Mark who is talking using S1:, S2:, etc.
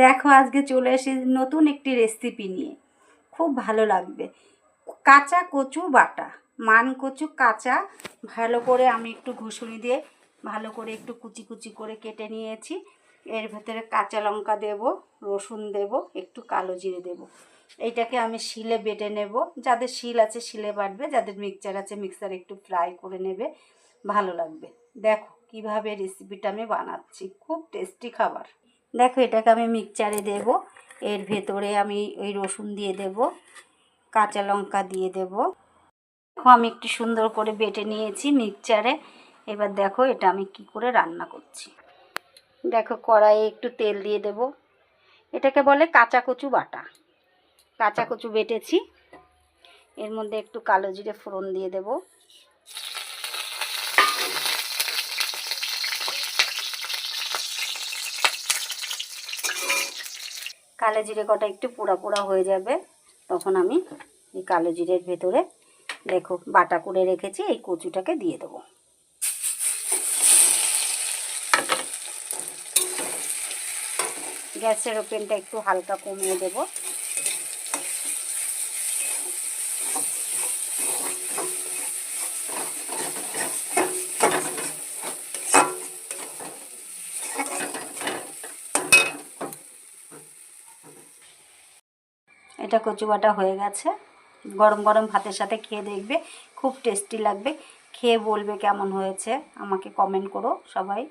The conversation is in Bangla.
S1: দেখো আজকে চলে এসেছি নতুন একটি রেসিপি নিয়ে, খুব ভালো লাগবে। কাঁচা কচু বাটা, মান কচু কাঁচা ভালো করে আমি একটু ঘুষুনি দিয়ে ভালো করে একটু কুচি কুচি করে কেটে নিয়েছি। এর ভেতরে কাঁচা লঙ্কা দেব, রসুন দেব, একটু কালো জিরে দেব। এইটাকে আমি শিলে বেটে নেব। যাদের শিল আছে শিলে বাটবে, যাদের মিক্সচার আছে মিক্সারে একটু ফ্রাই করে নেবে, ভালো লাগবে। দেখো কিভাবে রেসিপিটা আমি বানাচ্ছি, খুব টেস্টি খাবার। দেখো এটাকে আমি মিক্সচারে দেব। এর ভেতরে আমি ওই রসুন দিয়ে দেব, কাঁচা লঙ্কা দিয়ে দেব। দেখো আমি একটু সুন্দর করে বেটে নিয়েছি মিক্সচারে। এবার দেখো এটা আমি কি করে রান্না করছি। দেখো কড়াইয়ে একটু তেল দিয়ে দেব। এটাকে বলে কাঁচা কচু বাটা। কাঁচা কচু বেটেছি, এর মধ্যে একটু কালো জিরে ফোড়ন দিয়ে দেব। কালো জিরে কটা একটু পোড়া পোড়া হয়ে যাবে, তখন আমি এই কালো জিরের ভেতরে দেখো বাটা করে রেখেছি এই কচুটাকে দিয়ে দেবো। গ্যাসের ওভেনটা একটু হালকা কমিয়ে দেব। এটা কচু বাটা হয়ে গেছে। গরম গরম ভাতের সাথে খেয়ে দেখবে, খুব টেস্টি লাগবে। খেয়ে বলবে কেমন হয়েছে, আমাকে কমেন্ট করো সবাই।